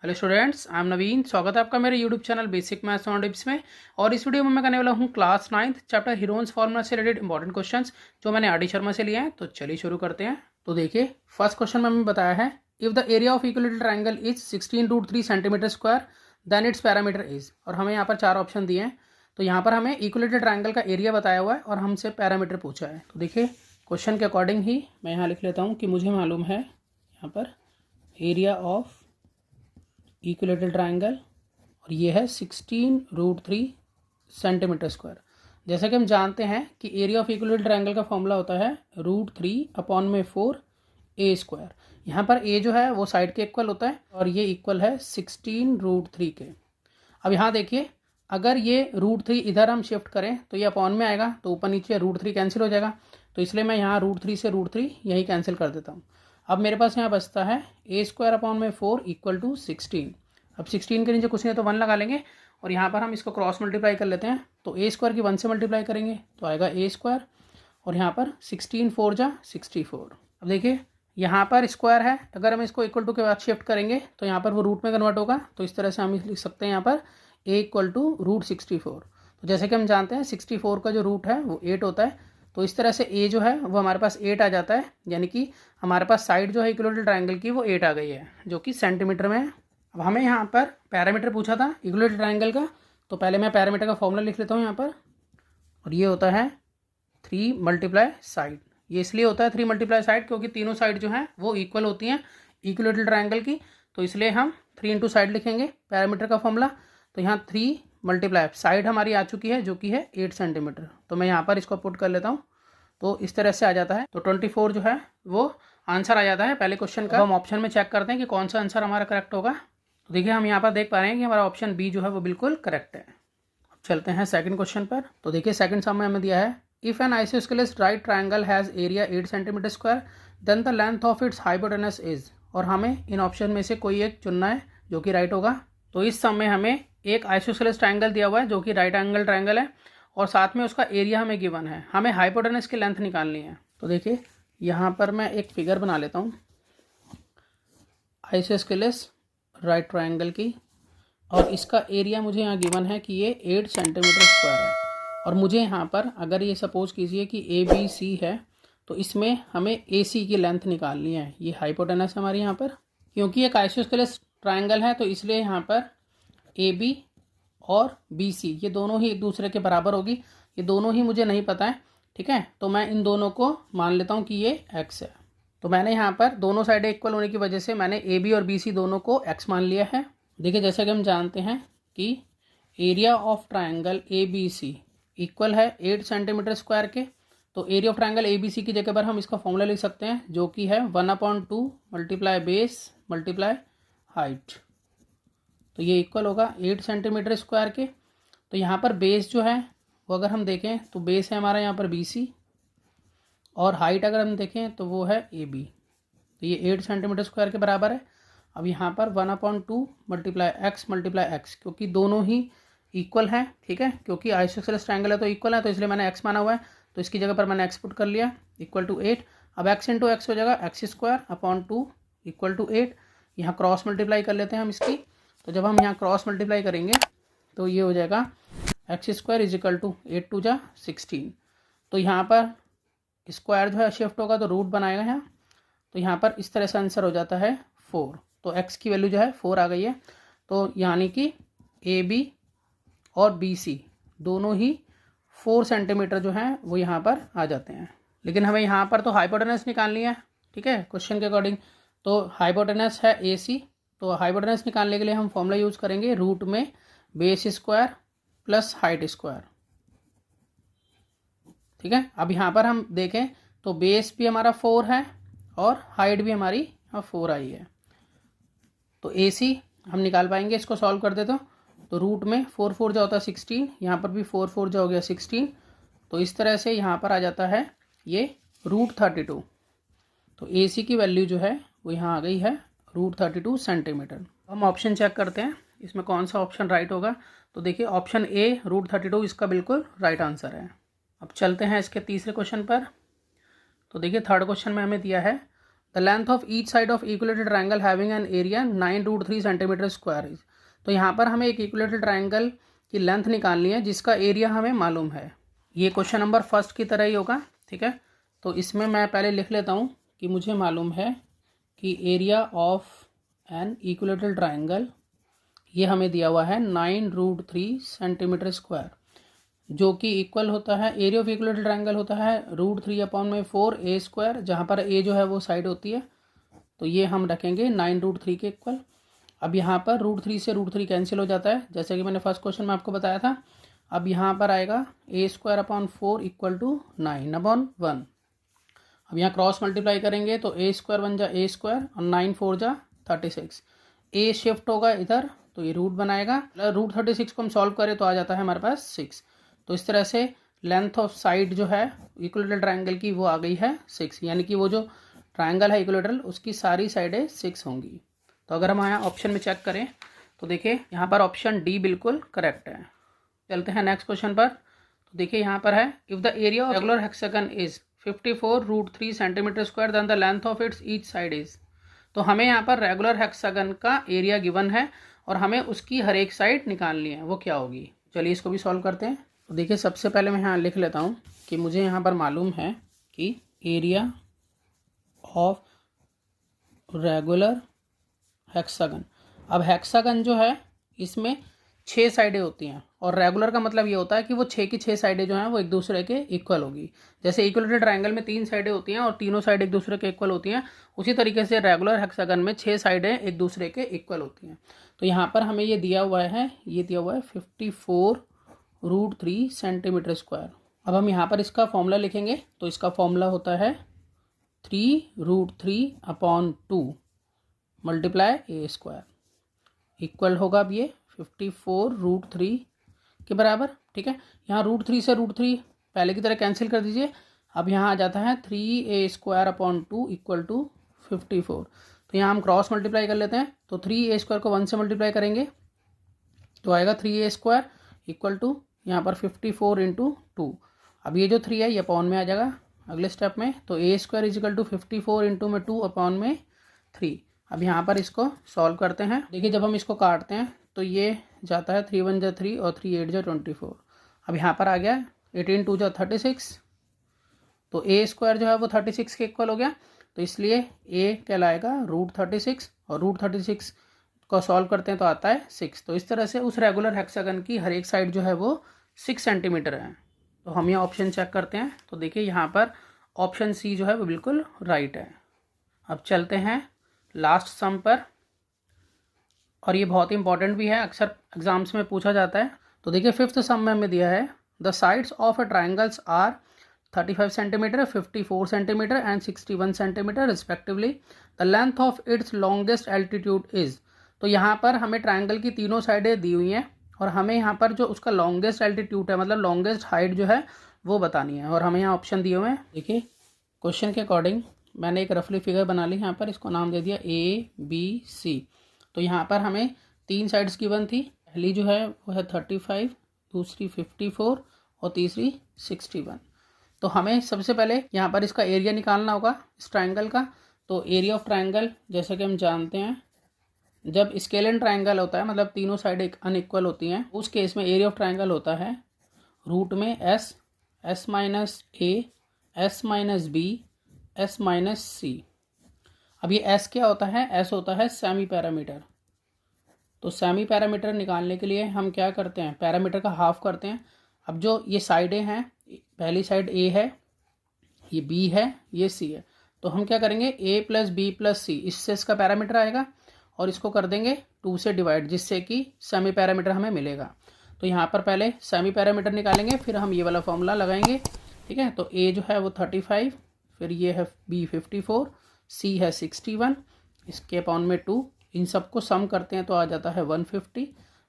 Hello students, I am नवीन। स्वागत है आपका मेरे यूट्यूब चैनल बेसिक मैथ्स और टिप्स में। और इस वीडियो में मैं करने वाला हूँ class 9th chapter Heron's formula से रिलेटेड इंपॉर्टेंट क्वेश्चंस जो मैंने आर डी शर्मा से लिए हैं। तो चलिए शुरू करते हैं। तो देखिए, फर्स्ट क्वेश्चन में हमें बताया है if the area of equilateral triangle is 16√3 centimetre square then its perimeter is. और हमें यहाँ पर चार ऑप्शन दिए हैं। तो यहाँ पर हमें इक्विलेटरल ट्राइंगल का एरिया बताया हुआ है और हमसे पैरामीटर पूछा है। तो देखिए, क्वेश्चन के अकॉर्डिंग ही मैं यहाँ लिख लेता हूँ कि मुझे मालूम है यहाँ पर एरिया ऑफ इक्विलेटरल ट्राइंगल और ये है 16√3 सेंटीमीटर स्क्वायर। जैसा कि हम जानते हैं कि एरिया ऑफ इक्विलेटरल ट्राइंगल का फॉर्मूला होता है √3/4 ए स्क्वायर। यहाँ पर ए जो है वो साइड के इक्वल होता है और ये इक्वल है 16√3 के। अब यहाँ देखिए, अगर ये √3 इधर हम शिफ्ट करें तो ये अपॉन में आएगा, तो ऊपर नीचे √3 कैंसिल हो जाएगा। तो इसलिए मैं यहाँ √3 से √3 यही कैंसिल कर देता हूँ। अब मेरे पास यहाँ बचता है a² इक्वल टू 16। अब 16 के नीचे कुछ नहीं तो 1 लगा लेंगे और यहाँ पर हम इसको क्रॉस मल्टीप्लाई कर लेते हैं। तो a² की 1 से मल्टीप्लाई करेंगे तो आएगा a² और यहाँ पर 16 4 जा 64। अब देखिए, यहाँ पर स्क्वायर है, अगर हम इसको इक्वल टू के बाद शिफ्ट करेंगे तो यहाँ पर वो रूट में कन्वर्ट होगा। तो इस तरह से हम लिख सकते हैं यहाँ पर a इक्वल टू √64। तो जैसे कि हम जानते हैं 64 का जो रूट है वो 8 होता है। तो इस तरह से a जो है वो हमारे पास 8 आ जाता है, यानी कि हमारे पास साइड जो है इक्विलेटरल ट्रायंगल की वो 8 आ गई है, जो कि सेंटीमीटर में है। अब हमें यहाँ पर पैरामीटर पूछा था इक्विलेटरल ट्रायंगल का। तो पहले मैं पैरामीटर का फॉर्मूला लिख लेता हूँ यहाँ पर, और ये होता है 3 मल्टीप्लाई साइड। ये इसलिए होता है 3 मल्टीप्लाई साइड क्योंकि तीनों साइड जो हैं वो इक्वल होती हैं इक्विलेटरल ट्रायंगल की। तो इसलिए हम 3 इंटू साइड लिखेंगे पैरामीटर का फॉर्मूला। तो यहाँ 3 मल्टीप्लाई साइड हमारी आ चुकी है जो कि है 8 सेंटीमीटर। तो मैं यहाँ पर इसको पुट कर लेता हूँ। तो इस तरह से आ जाता है। तो 24 जो है वो आंसर आ जाता है पहले क्वेश्चन का। हम ऑप्शन में चेक करते हैं कि कौन सा आंसर हमारा करेक्ट होगा। तो देखिए, हम यहाँ पर देख पा रहे हैं कि हमारा ऑप्शन बी जो है वो बिल्कुल करेक्ट है। अब चलते हैं सेकंड क्वेश्चन पर। तो देखिए, सेकंड सम में हमें दिया है if an isosceles right triangle has area 8 centimetre square then the length of its hypotenuse is. और हमें इन ऑप्शन में से कोई एक चुनना है जो कि राइट होगा। तो इस सम में हमें एक आइसोस्केलेस ट्राइंगल दिया हुआ है जो कि राइट एंगल ट्राइंगल है और साथ में उसका एरिया हमें गिवन है। हमें हाइपोटेनस की लेंथ निकालनी है। तो देखिए, यहाँ पर मैं एक फिगर बना लेता हूँ आइसोस्केलेस राइट ट्रायंगल की, और इसका एरिया मुझे यहाँ गिवन है कि ये 8 सेंटीमीटर स्क्वायर है। और मुझे यहाँ पर अगर ये सपोज कीजिए कि ABC है तो इसमें हमें AC की लेंथ निकालनी है। ये हाइपोटेनस हमारी यहाँ पर, क्योंकि एक आइसोस्केलेस ट्रायंगल है तो इसलिए यहाँ पर AB और BC ये दोनों ही एक दूसरे के बराबर होगी। ये दोनों ही मुझे नहीं पता है, ठीक है। तो मैं इन दोनों को मान लेता हूँ कि ये x है। तो मैंने यहाँ पर दोनों साइडें इक्वल होने की वजह से मैंने AB और BC दोनों को x मान लिया है। देखिए, जैसा कि हम जानते हैं कि area of triangle ABC equal है 8 सेंटीमीटर स्क्वायर के। तो एरिया ऑफ ट्राइंगल ABC की जगह पर हम इसका फॉर्मूला लिख सकते हैं जो कि है 1/2 मल्टीप्लाई बेस मल्टीप्लाई हाइट। तो ये इक्वल होगा 8 सेंटीमीटर स्क्वायर के। तो यहाँ पर बेस जो है वो अगर हम देखें तो बेस है हमारा यहाँ पर BC और हाइट अगर हम देखें तो वो है AB। तो ये 8 सेंटीमीटर स्क्वायर के बराबर है। अब यहाँ पर 1/2 मल्टीप्लाई x क्योंकि दोनों ही इक्वल हैं, ठीक है। क्योंकि आइसोस्केलेस ट्रायंगल है तो इक्वल है, तो इसलिए मैंने x माना हुआ है। तो इसकी जगह पर मैंने x पुट कर लिया इक्वल टू 8। अब x इंटू एक्स हो जाएगा x² इक्वल टू 8। यहाँ क्रॉस मल्टीप्लाई कर लेते हैं हम इसकी। तो जब हम यहाँ क्रॉस मल्टीप्लाई करेंगे तो ये हो जाएगा x² इज इक्वल टू 8 2 जा 16। तो यहाँ पर स्क्वायर जो है शिफ्ट होगा तो रूट बनाएगा यहाँ। तो यहाँ पर इस तरह से आंसर हो जाता है 4। तो x की वैल्यू जो है 4 आ गई है। तो यानी कि AB और BC दोनों ही 4 सेंटीमीटर जो हैं वो यहाँ पर आ जाते हैं। लेकिन हमें यहाँ पर तो हाइपोटेनस निकालनी है, ठीक है, क्वेश्चन के अकॉर्डिंग। तो हाइपोटेनस है AC। तो हाइपोटेनस निकालने के लिए हम फॉर्मूला यूज़ करेंगे रूट में base square plus height square, ठीक है। अब यहाँ पर हम देखें तो बेस भी हमारा 4 है और हाइट भी हमारी यहाँ 4 आई है। तो AC हम निकाल पाएंगे, इसको सॉल्व कर देते हो। तो रूट में 4 4 जो होता है 16, यहाँ पर भी 4 4 जो हो गया 16। तो इस तरह से यहाँ पर आ जाता है ये √32। तो AC की वैल्यू जो है वो यहाँ आ गई है √32 सेंटीमीटर। हम ऑप्शन चेक करते हैं इसमें कौन सा ऑप्शन राइट होगा। तो देखिए, ऑप्शन A √32 इसका बिल्कुल राइट आंसर है। अब चलते हैं इसके तीसरे क्वेश्चन पर। तो देखिए, थर्ड क्वेश्चन में हमें दिया है the length of each side of equilateral triangle having an area 9√3 centimetre square is. तो यहाँ पर हमें एक इक्विलेटरल ट्रायंगल की लेंथ निकालनी है जिसका एरिया हमें मालूम है। ये क्वेश्चन नंबर फर्स्ट की तरह ही होगा, ठीक है। तो इसमें मैं पहले लिख लेता हूँ कि मुझे मालूम है कि area of an equilateral triangle, ये हमें दिया हुआ है 9√3 सेंटीमीटर स्क्वायर, जो कि इक्वल होता है, एरिया ऑफ इक्विलेटरल ट्रायंगल होता है √3/4 a², जहाँ पर a जो है वो साइड होती है, तो ये हम रखेंगे 9√3 के इक्वल। अब यहाँ पर √3 से √3 कैंसिल हो जाता है, जैसे कि मैंने फर्स्ट क्वेश्चन में आपको बताया था। अब यहाँ पर आएगा a² = 9/1। अब यहाँ क्रॉस मल्टीप्लाई करेंगे तो a² 1 जा a² और 9 4 जा 36। a शिफ्ट होगा इधर तो ये रूट बनाएगा। √36 को हम सॉल्व करें तो आ जाता है हमारे पास 6। तो इस तरह से लेंथ ऑफ साइड जो है इक्विलेटरल ट्रायंगल की वो आ गई है 6, यानी कि वो जो ट्रायंगल है इक्विलेटरल उसकी सारी साइडें 6 होंगी। तो अगर हम यहाँ ऑप्शन में चेक करें तो देखिए यहाँ पर ऑप्शन डी बिल्कुल करेक्ट है। चलते हैं नेक्स्ट क्वेश्चन पर। तो देखिए यहाँ पर है, if the area of regular hexagon is 54√3 centimetre square then the length of its each side is. तो हमें यहाँ पर रेगुलर हेक्सागन का एरिया गिवन है और हमें उसकी हर एक साइड निकालनी है, वो क्या होगी। चलिए इसको भी सॉल्व करते हैं। तो देखिए सबसे पहले मैं यहाँ लिख लेता हूँ कि मुझे यहाँ पर मालूम है कि एरिया ऑफ रेगुलर हेक्सागन। अब हेक्सागन जो है इसमें 6 साइडें होती हैं और रेगुलर का मतलब ये होता है कि वो 6 की 6 साइडें जो हैं वो एक दूसरे के इक्वल होगी। जैसे इक्विलेटरल ट्रायंगल में 3 साइडें होती हैं और तीनों साइड एक दूसरे के इक्वल होती हैं, उसी तरीके से रेगुलर हेक्सागन में 6 साइडें एक दूसरे के इक्वल होती हैं। तो यहाँ पर हमें ये दिया हुआ है, ये दिया हुआ है 54√3 सेंटीमीटर स्क्वायर। अब हम यहाँ पर इसका फॉर्मूला लिखेंगे तो इसका फॉर्मूला होता है 3√3/2 मल्टीप्लाई a² इक्वल होगा अब ये 54√3 के बराबर, ठीक है। यहाँ √3 से √3 पहले की तरह कैंसिल कर दीजिए। अब यहाँ आ जाता है 3a² = 54। तो यहाँ हम क्रॉस मल्टीप्लाई कर लेते हैं। तो 3a² को 1 से मल्टीप्लाई करेंगे तो आएगा 3a² = यहाँ पर 54 × 2। अब ये जो 3 है ये अपॉन में आ जाएगा अगले स्टेप में। तो a² = 54 × 2/3। अब यहाँ पर इसको सॉल्व करते हैं। देखिए जब हम इसको काटते हैं तो ये जाता है 3 1 जा 3 और 3 8 जा 24। अब यहाँ पर आ गया 18 2 जा 36। तो a² जो है वो 36 के इक्वल हो गया, तो इसलिए a कहलाएगा √36 और √36 को सॉल्व करते हैं तो आता है 6। तो इस तरह से उस रेगुलर हेक्सागन की हर एक साइड जो है वो 6 सेंटीमीटर है। तो हम ये ऑप्शन चेक करते हैं तो देखिए यहाँ पर ऑप्शन सी जो है वो बिल्कुल राइट है। अब चलते हैं लास्ट सम पर, और ये बहुत इंपॉर्टेंट भी है, अक्सर एग्जाम्स में पूछा जाता है। तो देखिए फिफ्थ सम में हमें दिया है the sides of a triangles are 35 centimetre 54 centimetre and 61 centimetre respectively. The length of its longest altitude is. तो यहाँ पर हमें ट्राइंगल की तीनों साइडें दी हुई हैं और हमें यहाँ पर जो उसका लॉन्गेस्ट एल्टीट्यूड है, मतलब लॉन्गेस्ट हाइट जो है वो बतानी है, और हमें यहाँ ऑप्शन दिए हुए हैं। देखिए क्वेश्चन के अकॉर्डिंग मैंने एक रफली फिगर बना ली यहाँ पर, इसको नाम दे दिया ABC। तो यहाँ पर हमें 3 साइड्स गिवन थी, पहली जो है वो है 35, दूसरी 54 और तीसरी 61। तो हमें सबसे पहले यहाँ पर इसका एरिया निकालना होगा इस ट्राइंगल का। तो एरिया ऑफ ट्राइंगल जैसा कि हम जानते हैं, जब स्केलन ट्राइंगल होता है मतलब तीनों साइड एक अनइक्वल होती हैं, उस केस में एरिया ऑफ ट्राइंगल होता है रूट में S, S - A, S - B, S - C। अब ये S क्या होता है? S होता है सेमी पैरामीटर। तो सेमी पैरामीटर निकालने के लिए हम क्या करते हैं, पैरामीटर का हाफ करते हैं। अब जो ये साइडें हैं, पहली साइड A है, ये B है, ये C है, तो हम क्या करेंगे A + B + C, इससे इसका पैरामीटर आएगा और इसको कर देंगे 2 से डिवाइड, जिससे कि सेमी पैरामीटर हमें मिलेगा। तो यहाँ पर पहले सेमी पैरामीटर निकालेंगे, फिर हम ये वाला फॉर्मूला लगाएंगे, ठीक है। तो A जो है वो 35, फिर ये है B 54, C है 61, इसके अपॉन में 2, इन सबको सम करते हैं तो आ जाता है 150,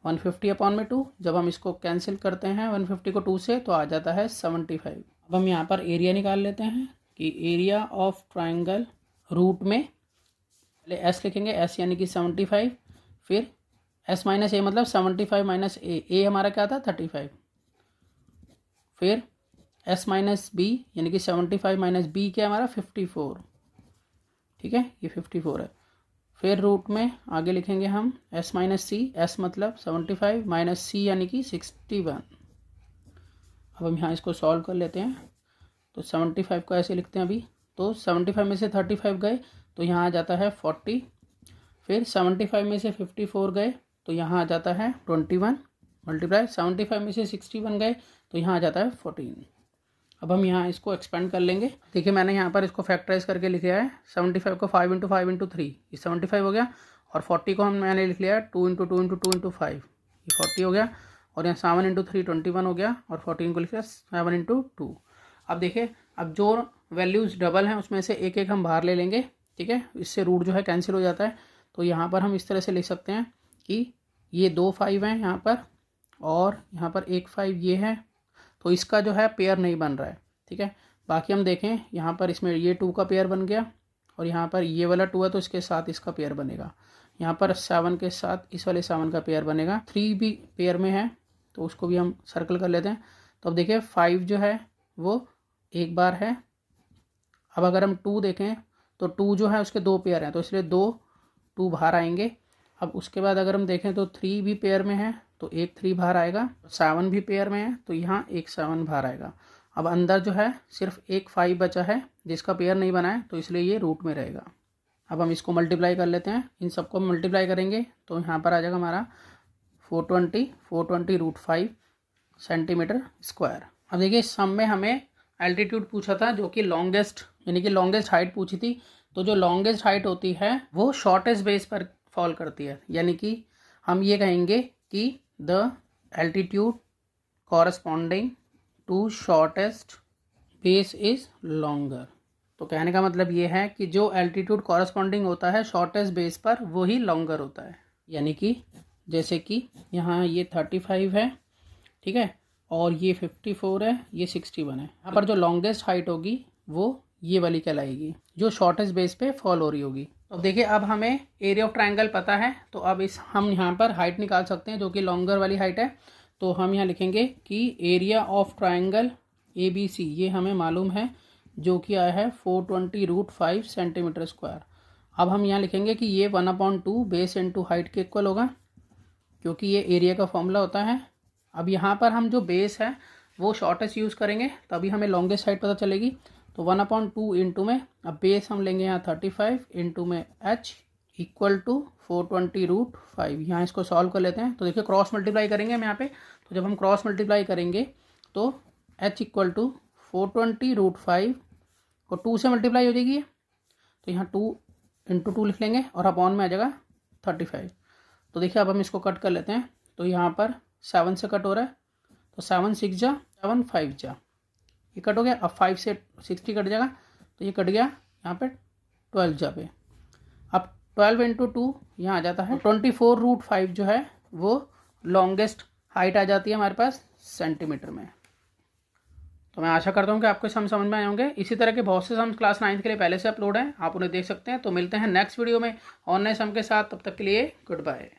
150 अपॉन में 2। जब हम इसको कैंसिल करते हैं 150 को 2 से तो आ जाता है 75। अब हम यहाँ पर एरिया निकाल लेते हैं कि एरिया ऑफ ट्राइंगल, रूट में पहले S लिखेंगे, S यानी कि 75, फिर S - A मतलब 75 - A हमारा क्या था 35, फिर S - B यानी कि 75 - B क्या हमारा 54, ठीक है, ये 54 है। फिर रूट में आगे लिखेंगे हम s माइनस सी, एस मतलब 75 माइनस सी यानी कि 61। अब हम यहाँ इसको सॉल्व कर लेते हैं। तो 75 को ऐसे लिखते हैं अभी, तो 75 में से 35 गए तो यहाँ आ जाता है 40। फिर 75 में से 54 गए तो यहाँ आ जाता है 21 मल्टीप्लाई 75 में से 61 गए तो यहाँ आ जाता है 14। अब हम यहाँ इसको एक्सपेंड कर लेंगे। देखिए मैंने यहाँ पर इसको फैक्टराइज करके लिखा है। 75 को 5 × 5 × 3 ये 75 हो गया, और 40 को मैंने लिख लिया है 2 × 2 × 2 × 5 ये 40 हो गया, और यहाँ 7 × 3 21 हो गया, और 14 को लिख लिया 7 × 2। अब देखिए, अब जो वैल्यूज़ डबल हैं उसमें से एक एक हम बाहर ले लेंगे, ठीक है, इससे रूट जो है कैंसिल हो जाता है। तो यहाँ पर हम इस तरह से लिख सकते हैं कि ये 2 5 हैं यहाँ पर, और यहाँ पर एक 5 ये है, तो इसका जो है पेयर नहीं बन रहा है, ठीक है। बाकी हम देखें यहाँ पर इसमें ये 2 का पेयर बन गया, और यहाँ पर ये वाला 2 है तो इसके साथ इसका पेयर बनेगा। यहाँ पर 7 के साथ इस वाले 7 का पेयर बनेगा। 3 भी पेयर में है तो उसको भी हम सर्कल कर लेते हैं। तो अब देखिए 5 जो है वो एक बार है। अब अगर हम 2 देखें तो 2 जो है उसके 2 पेयर हैं, तो इसलिए 2 बाहर आएंगे। अब उसके बाद अगर हम देखें तो 3 भी पेयर में है तो एक 3 बाहर आएगा। 7 भी पेयर में है तो यहाँ एक 7 बाहर आएगा। अब अंदर जो है सिर्फ एक 5 बचा है जिसका पेयर नहीं बना है, तो इसलिए ये रूट में रहेगा। अब हम इसको मल्टीप्लाई कर लेते हैं। इन सबको मल्टीप्लाई करेंगे तो यहाँ पर आ जाएगा हमारा 420 √5 सेंटीमीटर स्क्वायर। अब देखिए इस सम में हमें एल्टीट्यूड पूछा था, जो कि लॉन्गेस्ट यानी कि लॉन्गेस्ट हाइट पूछी थी। तो जो लॉन्गेस्ट हाइट होती है वो शॉर्टेस्ट बेस पर फॉल करती है, यानी कि हम ये कहेंगे कि the altitude corresponding to shortest base is longer. तो कहने का मतलब ये है कि जो एल्टीट्यूड कॉरस्पॉन्डिंग होता है शॉर्टेस्ट बेस पर वो ही लॉन्गर होता है। यानी कि जैसे कि यहाँ ये 35 है, ठीक है, और ये 54 है, ये 61 है। यहाँ पर जो लॉन्गेस्ट हाइट होगी वो ये वाली कहलाएगी, जो शॉर्टेस्ट बेस पे फॉल हो रही होगी। तो देखिए अब हमें एरिया ऑफ ट्रायंगल पता है, तो अब हम यहाँ पर हाइट निकाल सकते हैं जो कि लॉन्गर वाली हाइट है। तो हम यहाँ लिखेंगे कि एरिया ऑफ ट्रायंगल ABC ये हमें मालूम है, जो कि आया है 420 √5 सेंटीमीटर स्क्वायर। अब हम यहाँ लिखेंगे कि ये 1/2 बेस इंटू हाइट के इक्वल होगा, क्योंकि ये एरिया का फॉर्मूला होता है। अब यहाँ पर हम जो बेस है वो शॉर्टेस्ट यूज़ करेंगे तभी हमें लॉन्गेस्ट हाइट पता चलेगी। तो 1/2 इंटू में, अब बेस हम लेंगे यहाँ 35 इंटू में h इक्वल टू 420 √5। यहाँ इसको सॉल्व कर लेते हैं। तो देखिए क्रॉस मल्टीप्लाई करेंगे हम यहाँ पे। तो जब हम क्रॉस मल्टीप्लाई करेंगे तो h इक्वल टू 420 √5 और 2 से मल्टीप्लाई हो जाएगी, तो यहाँ 2 इंटू 2 लिख लेंगे और अपॉन में आ जाएगा 35। तो देखिए अब हम इसको कट कर लेते हैं। तो यहाँ पर 7 से कट हो रहा है, तो 7 6 जा 7 5 जा, ये कट हो गया। अब 5 से 60 कट जाएगा, तो ये कट गया यहाँ पे 12 जा पे। अब 12 इंटू 2 यहाँ आ जाता है 24 √5 जो है वो लॉन्गेस्ट हाइट आ जाती है हमारे पास सेंटीमीटर में। तो मैं आशा करता हूँ कि आपको सम समझ में आए होंगे। इसी तरह के बहुत से सम क्लास 9th के लिए पहले से अपलोड हैं, आप उन्हें देख सकते हैं। तो मिलते हैं नेक्स्ट वीडियो में और नए सम के साथ। तब तक के लिए गुड बाय।